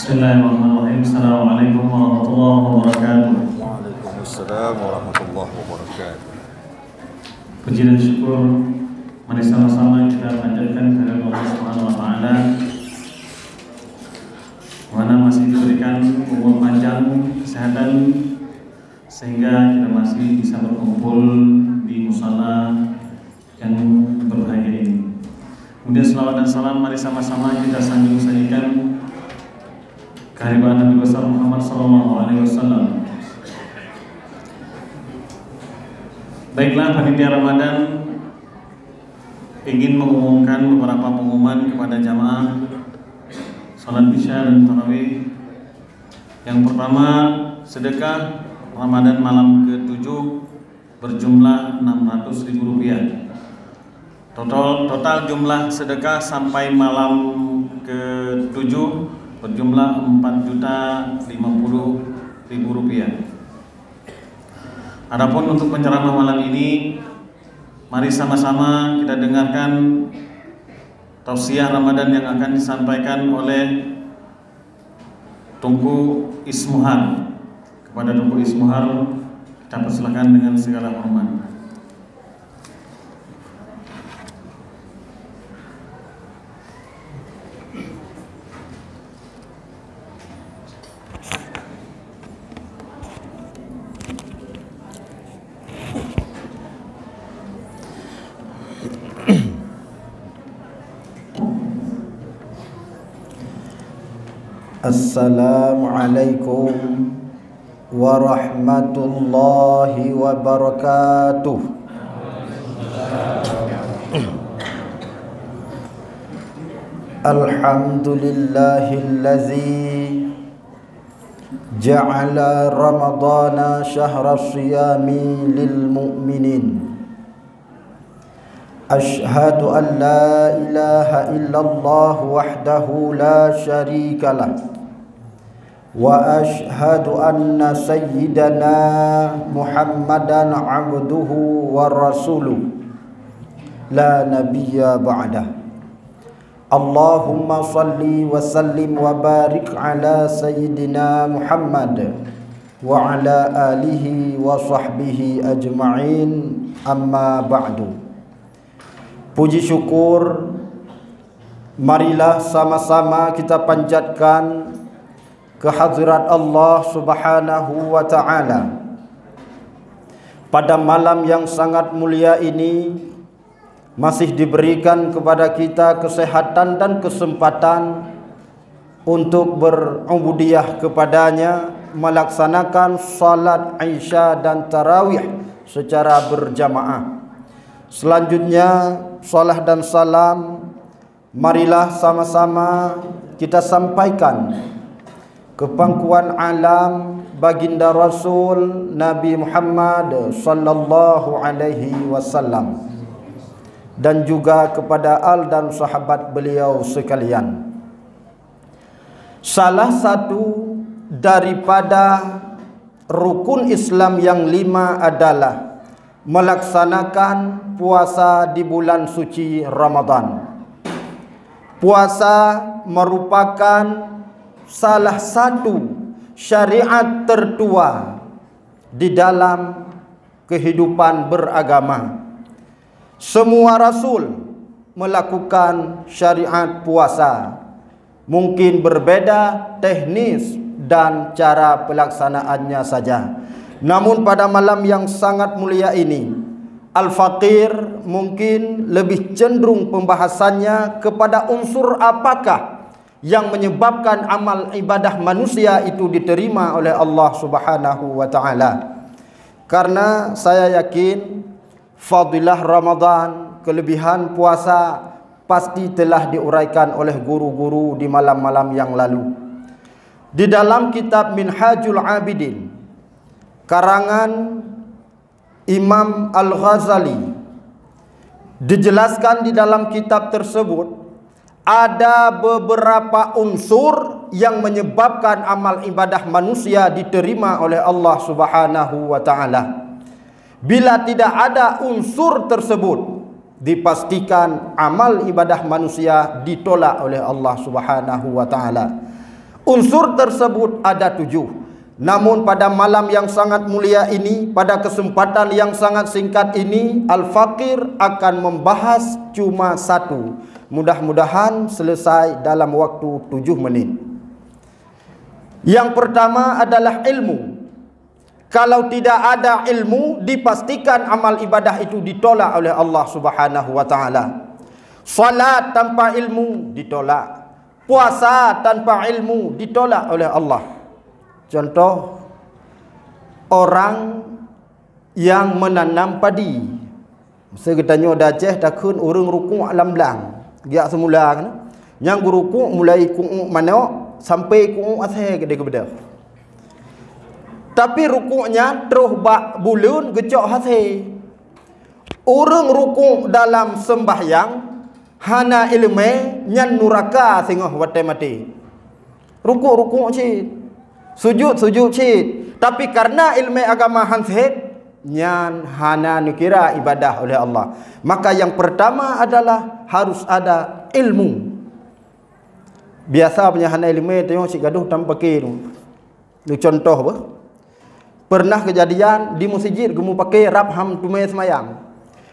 Bismillahirrahmanirrahim. Assalamualaikum warahmatullahi wabarakatuh. Waalaikumsalam warahmatullahi wabarakatuh. Puji dan syukur mari sama-sama kita panjatkan kepada Allah Subhanahu wa taala, mana masih diberikan umur panjang, kesehatan, sehingga kita masih bisa berkumpul di musala yang berbahagia ini. Kemudian selawat dan salam mari sama-sama kita sanjung sajikan kehadiran Nabi besar Muhammad SAW. Baiklah, panitia Ramadan ingin mengumumkan beberapa pengumuman kepada jamaah salat Isya dan Tarawih. Yang pertama, sedekah Ramadan malam ke-7 berjumlah Rp600.000. Total jumlah sedekah sampai malam ke-7 berjumlah Rp4.050.000. Adapun untuk penceramah malam ini, mari sama-sama kita dengarkan tausiah Ramadan yang akan disampaikan oleh Tunku Ismuhar. Kepada Tunku Ismuhar kita persilakan dengan segala hormat. Assalamualaikum warahmatullahi wabarakatuh. Alhamdulillahillazi ja'ala Ramadana syahra siyami lil mu'minin. Ashhadu an la ilaha illallah wahdahu la syarika lah, wa ashhadu anna sayyidana Muhammadan abduhu wa rasuluh la nabiyya ba'dah. Allahumma salli wa sallim wa barik ala sayyidina Muhammad wa ala alihi wa sahbihi ajma'in, amma ba'du. Puji syukur marilah sama-sama kita panjatkan kehadirat Allah Subhanahu wa taala. Pada malam yang sangat mulia ini masih diberikan kepada kita kesehatan dan kesempatan untuk berubudiyah kepadanya, melaksanakan salat Isya dan Tarawih secara berjamaah. Selanjutnya, salat dan salam marilah sama-sama kita sampaikan ke pangkuan alam baginda Rasul Nabi Muhammad sallallahu alaihi wasallam dan juga kepada al dan sahabat beliau sekalian. Salah satu daripada rukun Islam yang 5 adalah melaksanakan puasa di bulan suci Ramadan. Puasa merupakan salah satu syariat tertua di dalam kehidupan beragama. Semua rasul melakukan syariat puasa. Mungkin berbeda teknis dan cara pelaksanaannya saja. Namun pada malam yang sangat mulia ini, Al-Faqir mungkin lebih cenderung pembahasannya kepada unsur apakah yang menyebabkan amal ibadah manusia itu diterima oleh Allah Subhanahu wa taala. Karena saya yakin fadilah Ramadan, kelebihan puasa pasti telah diuraikan oleh guru-guru di malam-malam yang lalu. Di dalam kitab Minhajul Abidin karangan Imam Al-Ghazali dijelaskan di dalam kitab tersebut ada beberapa unsur yang menyebabkan amal ibadah manusia diterima oleh Allah Subhanahu wa taala. Bila tidak ada unsur tersebut, dipastikan amal ibadah manusia ditolak oleh Allah Subhanahu wa taala. Unsur tersebut ada 7. Namun pada malam yang sangat mulia ini, pada kesempatan yang sangat singkat ini, Al-Faqir akan membahas cuma 1. Mudah-mudahan selesai dalam waktu 7 menit. Yang pertama adalah ilmu. Kalau tidak ada ilmu, dipastikan amal ibadah itu ditolak oleh Allah Subhanahu wa taala. Salat tanpa ilmu ditolak. Puasa tanpa ilmu ditolak oleh Allah. Contoh, orang yang menanam padi. Masa kita tanya daceh takun urang rukuk alam belang. Giak semula kan. Yang berukuk mulai kuuk mana sampai kuuk asal ke dia kebedah. Tapi rukuknya terus bak bulan gecok hasil. Orang rukuk dalam sembahyang hana ilmu nyan nuraka sengah watai mati. Rukuk cik, sujud cik. Tapi karena ilmu agama hansib nyan hana nukira ibadah oleh Allah. Maka yang pertama adalah harus ada ilmu. Biasa punya hana ilmu tengok cik gaduh tanpa pakai tu. Contoh apa? Pernah kejadian di masjid gemu pakai rabham tumai semayang.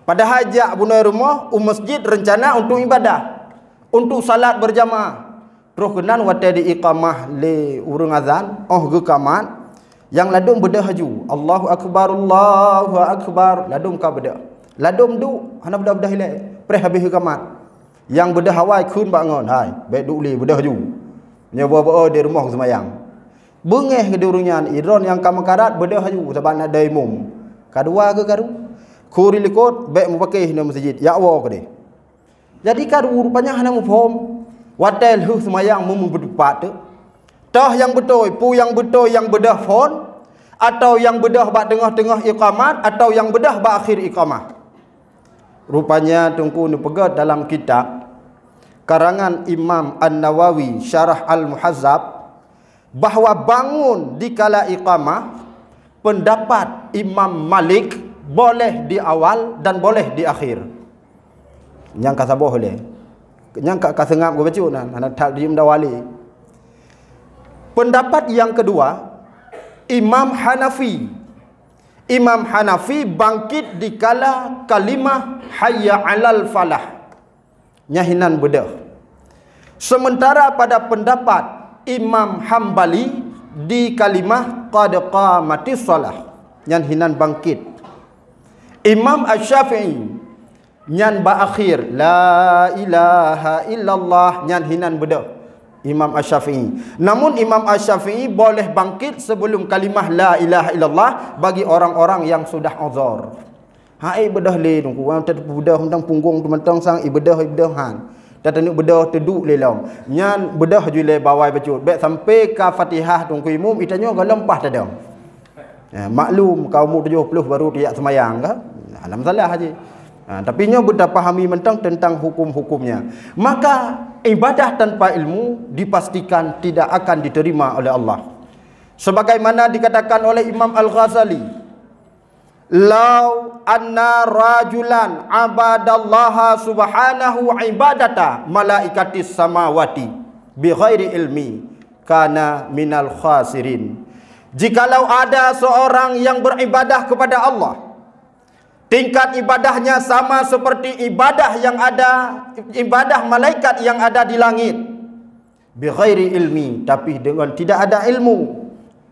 Pada hajat bunai rumah, masjid rencana untuk ibadah, untuk salat berjamaah. Terus kenan watai di iqamah le urang azan, ke kamat, yang ladum bedah haju. Allahu akbar, ladum ka bedah. Ladum du, hana bedah hilai. Pre habis kamat. Yang bedah hawai kun bangun, hai, baik duk li bedah haju. Nya bawa di rumah semayang. Bengeh ke durunyan idron yang kamakarat bedah haju sebab nak ada imam. Kedua ke karu? Kuri likut baik mu pakai di masjid ya Allah ke dia. Jadi kan rupanya hana mu faham watel hu semayang mu berdepat tu. Tah yang betul, pu yang betul yang bedah phone atau yang bedah bak tengah-tengah iqamat atau yang bedah bak akhir iqamah. Rupanya tungku ni pegat dalam kitab karangan Imam An-Nawawi Syarah Al-Muhazzab bahawa bangun di kala iqamah pendapat Imam Malik boleh di awal dan boleh di akhir. Yang kata boleh. Yang kata sengap gue baca nak takdim dawali. Pendapat yang kedua, Imam Hanafi. Imam Hanafi bangkit di kala kalimah hayya 'alal falah. Nyahinan bedah. Sementara pada pendapat Imam Hambali di kalimah qad qamatis shalah. Nyahinan bangkit. Imam Asy-Syafi'i nyan ba akhir la ilaha illallah nyan hinan bedah. Imam Asy-Syafi'i. Namun Imam Asy-Syafi'i boleh bangkit sebelum kalimah la ilaha illallah bagi orang-orang yang sudah uzur. Hai bedah le tu orang bedah tentang punggung tu mentang sang ibadah han. Datang bedah teduk le lam. Nyan bedah ju le bawai bacut. Baik sampai ke Fatihah tu ku imam itanya galempah tadam. Maklum kaum 70 baru dia semayang ke? Alam salah haji. Tapi nya budak pahami mentang tentang hukum-hukumnya. Maka ibadah tanpa ilmu dipastikan tidak akan diterima oleh Allah. Sebagaimana dikatakan oleh Imam Al-Ghazali, "Lau anna rajulan abadallaha subhanahu ibadata malaikatis samawati bi ghairi ilmi kana minal khasirin." Jikalau ada seorang yang beribadah kepada Allah, tingkat ibadahnya sama seperti ibadah yang ada, ibadah malaikat yang ada di langit, bi ghairi ilmi, tapi dengan tidak ada ilmu,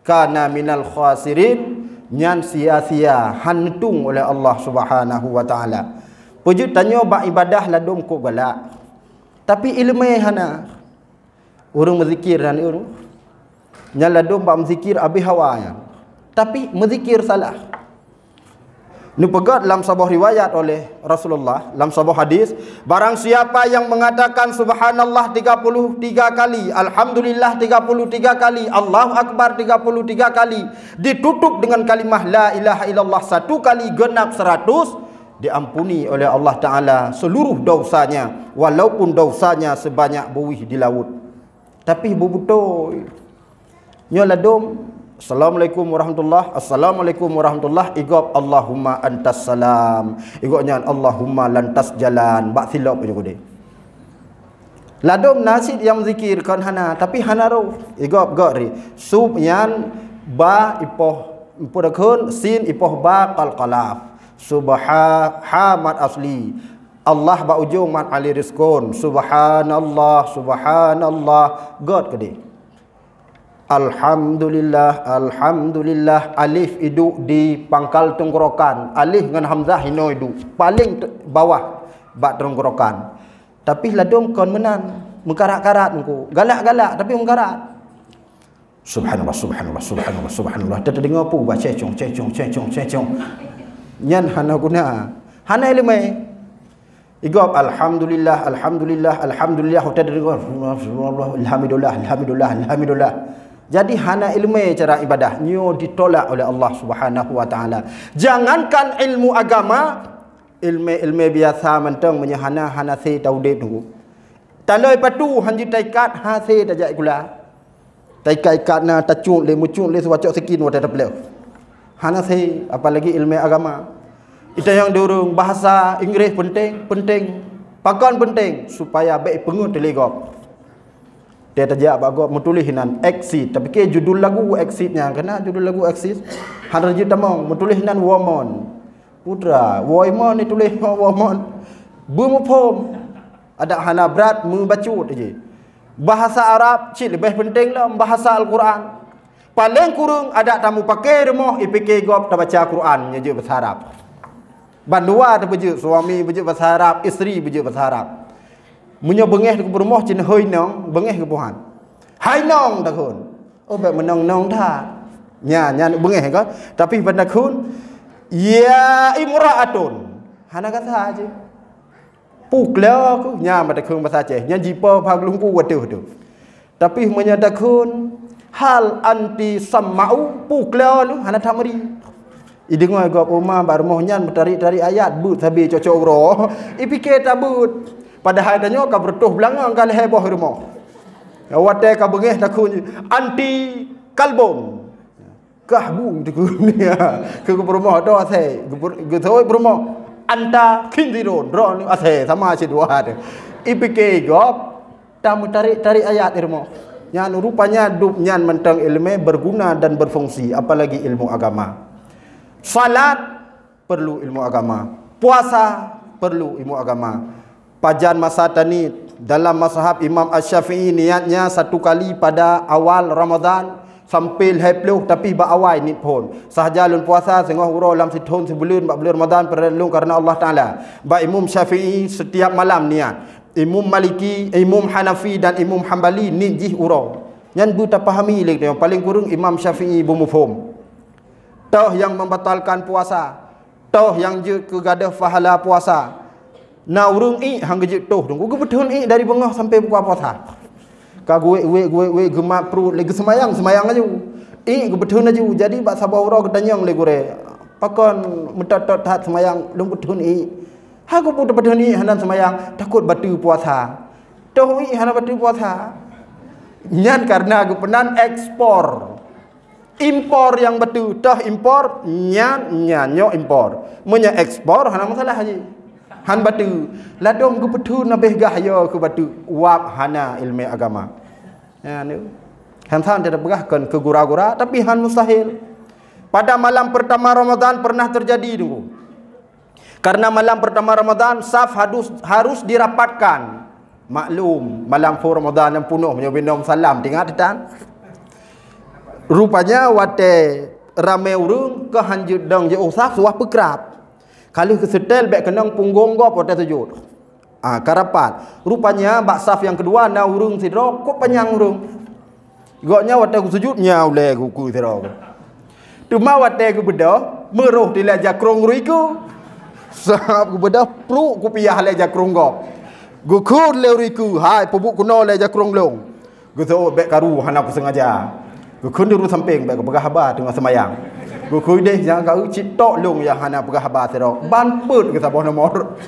kana minal khasirin, nyan sia-sia, hantung oleh Allah Subhanahu wa taala. Pujud tanya bak ibadah ladum ko galak, tapi ilmu hana. Urang berzikir dan urang nyala dom bak menzikir abi hawanya, tapi menzikir salah. Ini pegat dalam sebuah riwayat oleh Rasulullah, dalam sebuah hadis, barang siapa yang mengatakan subhanallah 33 kali, alhamdulillah 33 kali, Allahu akbar 33 kali, ditutup dengan kalimah la ilaha illallah 1 kali genap 100, diampuni oleh Allah Ta'ala seluruh dosanya, walaupun dosanya sebanyak buih di laut. Tapi betul nyola dom Assalamualaikum warahmatullahi, Assalamualaikum warahmatullahi, igop Allahumma antas salam, igopnya Allahumma lantas jalan, bak silap je kode. Ladom nasid yang zikir kan hana tapi hana ro igop gori sub yan ba ipoh pudakun sin ipoh ba qalqalaf subhanallah asli Allah ba ujung mat ali rizkun subhanallah god kedi alhamdulillah alif idu di pangkal tenggorokan alif dengan hamzah hino idu paling bawah ba tenggorokan tapi ladom kon menan mengkarat-karat engko galak-galak tapi mengkarat subhanallah tak dengar apa baca cecong nyan hana guna hana ilmu igop alhamdulillah hotel dengar alhamdulillah jadi hana ilmu cara ibadah nyo ditolak oleh Allah Subhanahu wa taala. Jangankan ilmu agama, ilmu biasa mentang menyahana hana se taudip tu taloi patu hanji taikat ha se tajak gula taikat na tacung le mucung le suacok sekin wa tapleu hana se apalagi ilmu agama. Itu yang diurung bahasa Inggeris penting pakon penting supaya baik pengut telegop dia tajak bagop menulis hinan exit tapi ke judul lagu exitnya kena judul lagu exit han rajut tamong menulis hinan woman putra woman ni tulis woman bumupom ada hana berat membacut aja bahasa Arab cik lebih penting lah bahasa Al-Quran paling kurang ada tamu pakai rumah IPK gop tak baca Quran nyajuk bahasa Arab bandua tu bejuk suami bejuk bahasa Arab isteri bejuk bahasa Arab munyo bengeh ke rumah cina hoi nong bengeh ke buhan hai nong takun oh baik menong nong tha nya bengeh kan tapi benda kun ya imraatun hana kata aja puk leo ku nya mata kun bahasa Aceh nya jipa phag lungku waduh tu tapi menyadakun hal anti sammau puk leo lu hana tamri idengoy gop umah barmoh nyan tarik ayat but sabi cocok uro ipike tabut padahal danyo ka bertuh belangang kal heboh rumah wate ka bengeh takun anti kalbon kahbu tu ni ke rumah do ase getoy rumah anta kindiron ron ase sama si dua ada ipike gop tamu tarik ayat rumah nyan rupanya dup nyan mentang ilmu berguna dan berfungsi apalagi ilmu agama. Salat perlu ilmu agama, puasa perlu ilmu agama. Pajan masa tani dalam mazhab Imam Asy-Syafi'i niatnya satu kali pada awal Ramadan sampai hepluh tapi ba awal ni pun. Sahajalun puasa sengah uro dalam setahun sebelum Ramadan perlu karena Allah Taala. Ba Imam Syafi'i setiap malam niat. Imam Maliki, Imam Hanafi dan Imam Hambali ni jih uro. Nyan bu tak pahami lek yang paling kurang Imam Syafi'i bumufhum. Toh yang membatalkan puasa, toh yang je kegadah pahala puasa. Na urung hang gejek toh tunggu betul dari bengah sampai buka puasa. Ka gue gemak perut lagi semayang aja. Betul aja. Jadi bak sabar orang ketanyang le gore. Pakon mentot hat semayang lung betul Ha ku pun betul hanan semayang takut batu puasa. Toh hanan batu puasa. Nyan karena aku penan ekspor. Impor yang betul dah impor nyanyo impor munya ekspor hana masalah haji han batu ladom ku betul nabeh gahyo ku batu wap hana ilmu agama ya ni han san tidak berahkan ke gura-gura tapi han mustahil pada malam pertama Ramadan pernah terjadi dulu karena malam pertama Ramadan saf harus dirapatkan maklum malam Ramadan yang penuh menyobindom salam tinggal dan rupanya wate ramai urung ke hanjut dang je usah suah pekrap kalau ke setel baik kenang punggung gop wate sujud karapat rupanya bak saf yang kedua na urung sidro kok panjang urung goknya wate ku sujud nyau le ku sidro tu ma wate ku bedah meruh dilaj jakrong riku sahab ku bedah pluk ku piah le jakrong gop gukur le riku hai pubuk kuno le jakrong long guso baik karu hana ku sengaja Gukun dulu samping baik pegah habar tengah semayang. Gukun deh jangan kau citok long yang hana pegah habar terok. Banput ke sabah nomor.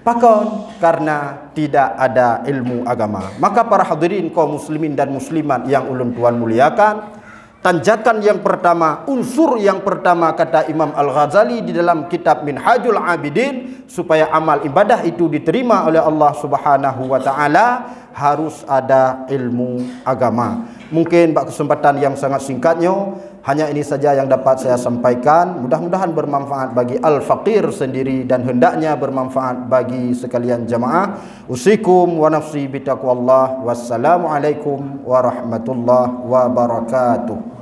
Pakon karena tidak ada ilmu agama. Maka para hadirin kaum muslimin dan muslimat yang ulun tuan muliakan, Tanjakan yang pertama, unsur yang pertama kata Imam Al-Ghazali di dalam kitab Minhajul Abidin, supaya amal ibadah itu diterima oleh Allah Subhanahu wa taala, harus ada ilmu agama. Mungkin pada kesempatan yang sangat singkatnya, hanya ini saja yang dapat saya sampaikan. Mudah-mudahan bermanfaat bagi al-faqir sendiri dan hendaknya bermanfaat bagi sekalian jamaah. Usikum wa nafsi bitaqwallah. Wassalamualaikum warahmatullahi wabarakatuh.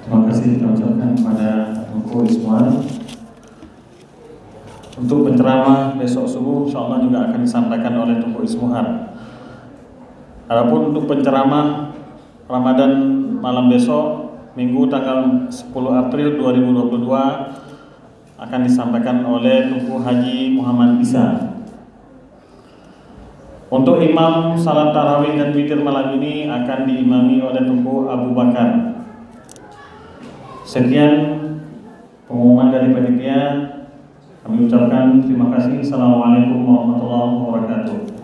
Terima kasih kita ucapkan kepada Tuku Ismuan. Untuk penceramah besok subuh insyaallah juga akan disampaikan oleh Tuku Ismuhan. Adapun untuk penceramah Ramadan malam besok Minggu tanggal 10 April 2022 akan disampaikan oleh Tuku Haji Muhammad Bisa. Untuk imam salat tarawih dan witir malam ini akan diimami oleh Tuku Abu Bakar. Sekian pengumuman dari panitia. Kami ucapkan terima kasih. Assalamualaikum warahmatullahi wabarakatuh.